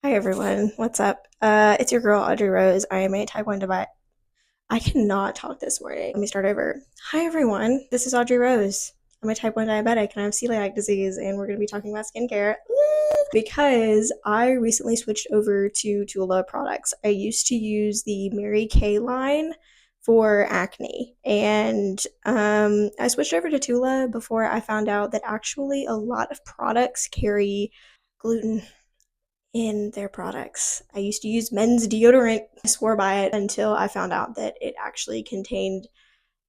Hi everyone, what's up? It's your girl Audrey Rose. I am a type 1 diabetic. I cannot talk this morning. Let me start over. Hi everyone, this is Audrey Rose. I'm a type 1 diabetic and I have celiac disease, and we're going to be talking about skincare because I recently switched over to Tula products. I used to use the Mary Kay line for acne, and I switched over to Tula before I found out that actually a lot of products carry gluten in their products. I used to use men's deodorant. I swore by it until I found out that it actually contained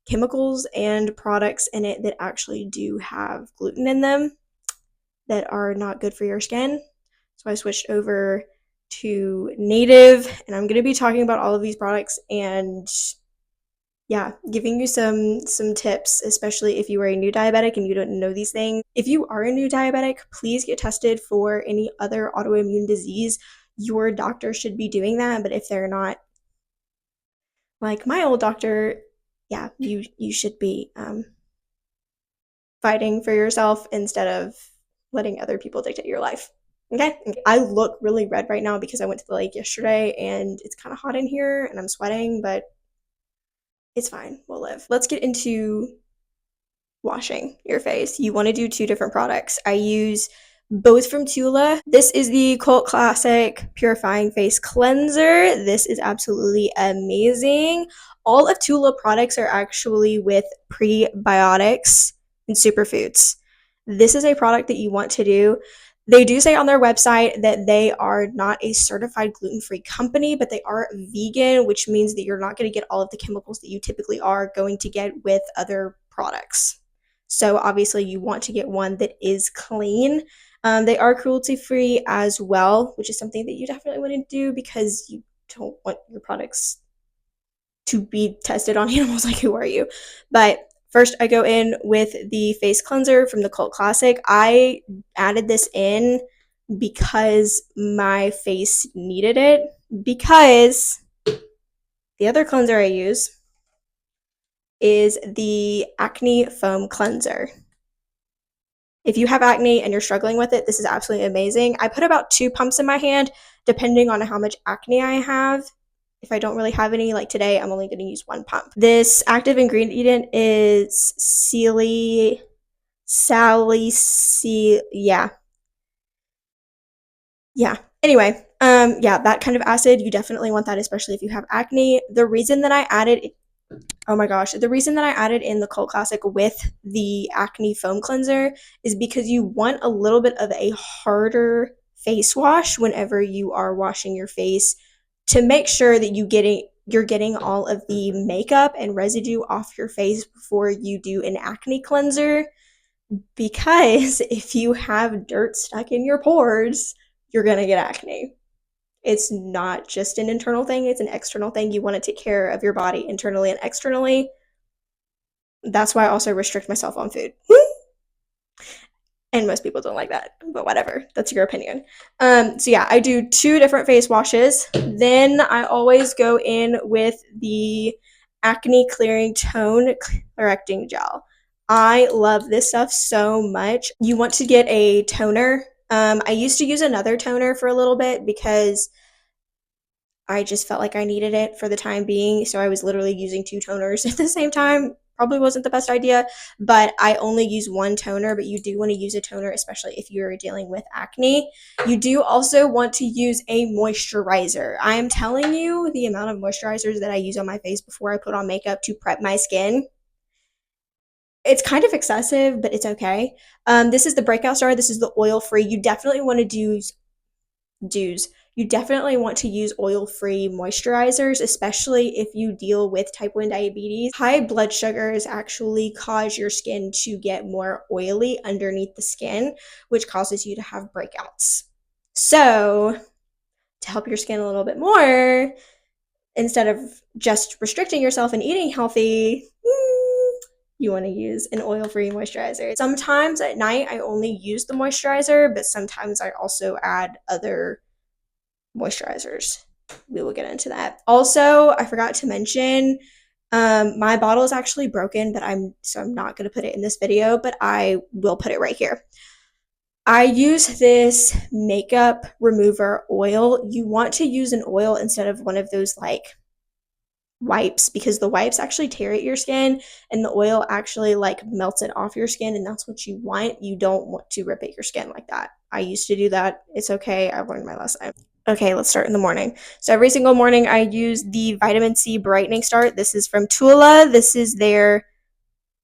chemicals and products in it that actually do have gluten in them that are not good for your skin. So I switched over to native, and I'm going to be talking about all of these products and yeah, giving you some tips, especially if you are a new diabetic and you don't know these things. If you are a new diabetic, please get tested for any other autoimmune disease. Your doctor should be doing that, but if they're not, like my old doctor, yeah, you should be fighting for yourself instead of letting other people dictate your life. Okay? I look really red right now because I went to the lake yesterday and it's kind of hot in here and I'm sweating, but it's fine. We'll live. Let's get into washing your face. You want to do two different products. I use both from Tula. This is the Cult Classic Purifying Face Cleanser. This is absolutely amazing. All of Tula products are actually with prebiotics and superfoods. This is a product that you want to do. They do say on their website that they are not a certified gluten-free company, but they are vegan, which means that you're not going to get all of the chemicals that you typically are going to get with other products. So obviously you want to get one that is clean. They are cruelty free as well, which is something that you definitely want to do because you don't want your products to be tested on animals. Like, who are you? But first I go in with the face cleanser from the Cult Classic. I added this in because my face needed it, because the other cleanser I use is the Acne Foam Cleanser. If you have acne and you're struggling with it, this is absolutely amazing. I put about 2 pumps in my hand, depending on how much acne I have. If I don't really have any, like today, I'm only going to use 1 pump. This active ingredient is yeah. Anyway, yeah, that kind of acid, you definitely want that, especially if you have acne. The reason that I added Oh my gosh. The reason that I added in the Cult Classic with the Acne Foam Cleanser is because you want a little bit of a harder face wash whenever you are washing your face, to make sure that you're getting all of the makeup and residue off your face before you do an acne cleanser. Because if you have dirt stuck in your pores, you're going to get acne. It's not just an internal thing, it's an external thing. You want to take care of your body internally and externally. That's why I also restrict myself on food. And most people don't like that, but whatever. That's your opinion. So yeah, I do 2 different face washes. Then I always go in with the Acne Clearing Tone Correcting Gel. I love this stuff so much. You want to get a toner. I used to use another toner for a little bit because I just felt like I needed it for the time being. So I was literally using 2 toners at the same time. Probably wasn't the best idea, but I only use 1 toner. But you do want to use a toner, especially if you're dealing with acne. You do also want to use a moisturizer. I am telling you, the amount of moisturizers that I use on my face before I put on makeup to prep my skin, it's kind of excessive, but it's okay. This is the Breakout Star. This is the oil-free. You definitely want to you definitely want to use oil-free moisturizers, especially if you deal with type 1 diabetes. High blood sugars actually cause your skin to get more oily underneath the skin, which causes you to have breakouts. So, to help your skin a little bit more, instead of just restricting yourself and eating healthy, you want to use an oil-free moisturizer. Sometimes at night I only use the moisturizer, but sometimes I also add other moisturizers. We will get into that. Also, I forgot to mention, my bottle is actually broken, but I'm not going to put it in this video, but I will put it right here. I use this makeup remover oil. You want to use an oil instead of one of those like wipes because the wipes actually tear at your skin and the oil actually like melts it off your skin, and that's what you want. You don't want to rip at your skin like that. I used to do that. It's okay. I've learned my lesson. Okay, let's start in the morning. So every single morning I use the vitamin C brightening start. This is from Tula. This is their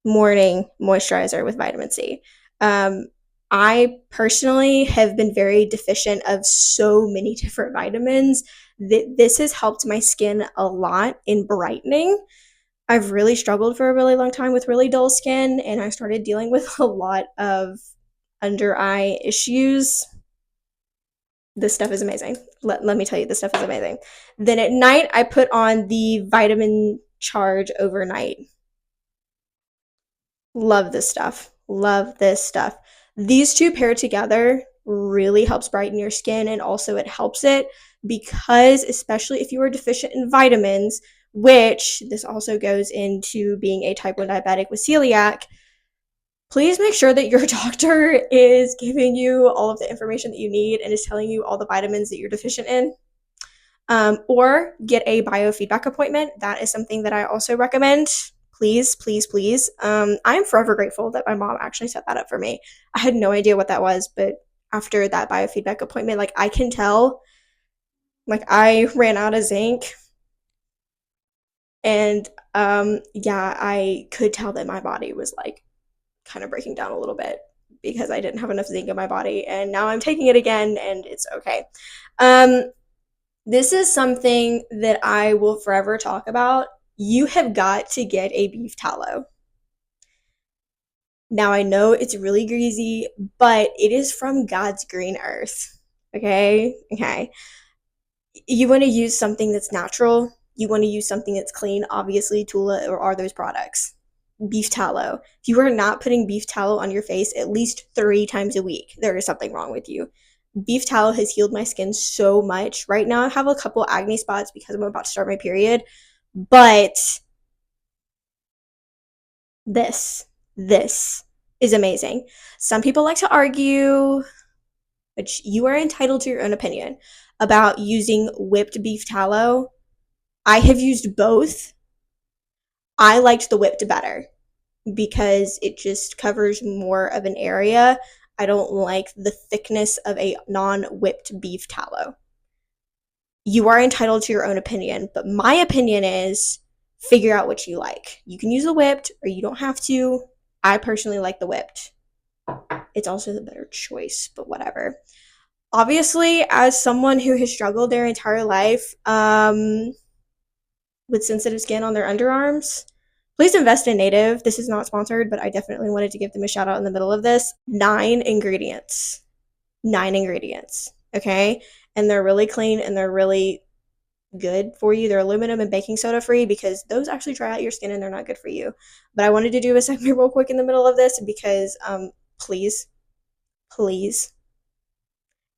morning moisturizer with vitamin C. Um, I personally have been very deficient of so many different vitamins that this has helped my skin a lot in brightening. I've really struggled for a really long time with really dull skin, and I started dealing with a lot of under eye issues. This stuff is amazing. Let me tell you, this stuff is amazing. Then at night, I put on the vitamin charge overnight. Love this stuff. Love this stuff. These two paired together really helps brighten your skin, and also it helps it because, especially if you are deficient in vitamins, which this also goes into being a type 1 diabetic with celiac, please make sure that your doctor is giving you all of the information that you need and is telling you all the vitamins that you're deficient in. Or get a biofeedback appointment. That is something that I also recommend. Please, please, please. I am forever grateful that my mom actually set that up for me. I had no idea what that was, but after that biofeedback appointment, like I can tell, like I ran out of zinc, and yeah, I could tell that my body was like kind of breaking down a little bit because I didn't have enough zinc in my body, and now I'm taking it again, and it's okay. Um, this is something that I will forever talk about. You have got to get a beef tallow. Now, I know it's really greasy, but it is from God's green earth. Okay? Okay. You want to use something that's natural. You want to use something that's clean. Obviously, Tula or are those products. Beef tallow. If you are not putting beef tallow on your face at least 3 times a week, there is something wrong with you. Beef tallow has healed my skin so much. Right now, I have a couple acne spots because I'm about to start my period, but this is amazing. Some people like to argue, which you are entitled to your own opinion, about using whipped beef tallow. I have used both. I liked the whipped better because it just covers more of an area. I don't like the thickness of a non-whipped beef tallow. You are entitled to your own opinion, but my opinion is figure out what you like. You can use the whipped or you don't have to. I personally like the whipped. It's also the better choice, but whatever. Obviously, as someone who has struggled their entire life with sensitive skin on their underarms, please invest in Native. This is not sponsored, but I definitely wanted to give them a shout out in the middle of this. 9 ingredients. 9 ingredients. Okay? And they're really clean and they're really good for you. They're aluminum and baking soda free because those actually dry out your skin and they're not good for you. But I wanted to do a segment real quick in the middle of this because please, please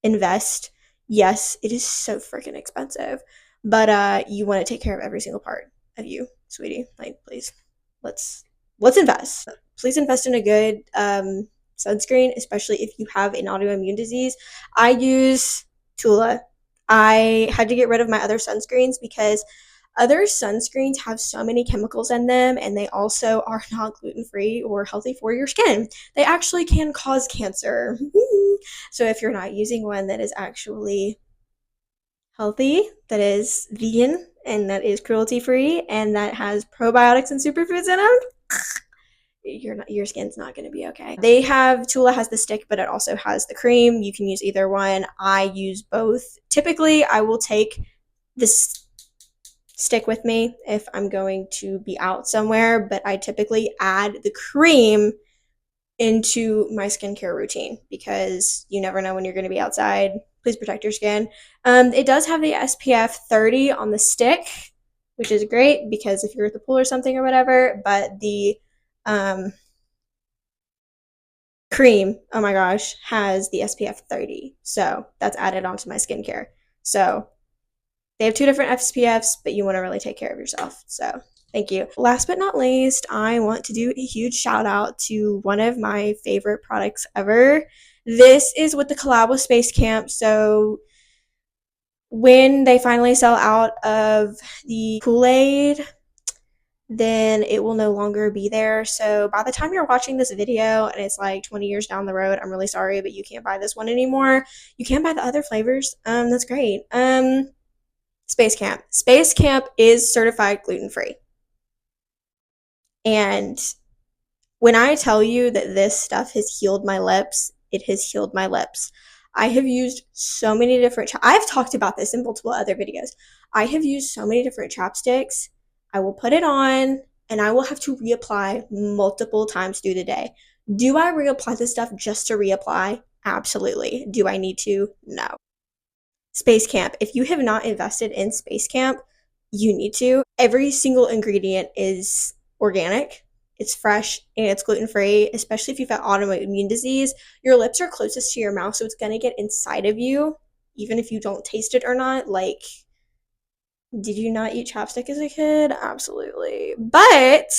invest. Yes, it is so freaking expensive, but you want to take care of every single part of you, sweetie. Like, please, let's let's invest. Please invest in a good sunscreen, especially if you have an autoimmune disease. I use Tula. I had to get rid of my other sunscreens because other sunscreens have so many chemicals in them, and they also are not gluten free or healthy for your skin. They actually can cause cancer. So if you're not using one that is actually healthy, that is vegan, and that is cruelty free, and that has probiotics and superfoods in them, your skin's not going to be okay. They have Tula has the stick, but it also has the cream. You can use either one. I use both. Typically, I will take this stick with me if I'm going to be out somewhere, but I typically add the cream into my skincare routine because you never know when you're going to be outside. Please protect your skin. It does have the SPF 30 on the stick, which is great because if you're at the pool or something or whatever, but the cream, oh my gosh, has the SPF 30. So that's added onto my skincare. So they have 2 different SPFs, but you want to really take care of yourself. So thank you. Last but not least, I want to do a huge shout out to one of my favorite products ever. This is with the collab with Space Camp. So when they finally sell out of the Kool-Aid, then it will no longer be there. So by the time you're watching this video and it's like 20 years down the road, I'm really sorry, but you can't buy this one anymore. You can buy the other flavors. That's great. Space Camp. Space Camp is certified gluten-free. And when I tell you that this stuff has healed my lips, it has healed my lips. I have used so many different, I've talked about this in multiple other videos. I have used so many different chapsticks. I will put it on and I will have to reapply multiple times through the day. Do I reapply this stuff just to reapply? Absolutely. Do I need to? No. Space Camp. If you have not invested in Space Camp, you need to. Every single ingredient is organic, it's fresh, and it's gluten free, especially if you've got autoimmune disease. Your lips are closest to your mouth, so it's going to get inside of you, even if you don't taste it or not. Like, did you not eat chapstick as a kid? Absolutely. But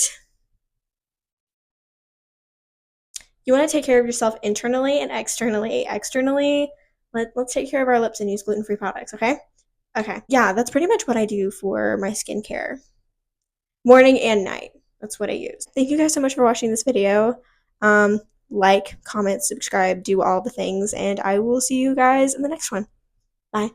you want to take care of yourself internally and externally. Externally, let's take care of our lips and use gluten free products, okay? Okay. Yeah, that's pretty much what I do for my skincare. Morning and night. That's what I use. Thank you guys so much for watching this video. Like, comment, subscribe, do all the things, and I will see you guys in the next one. Bye.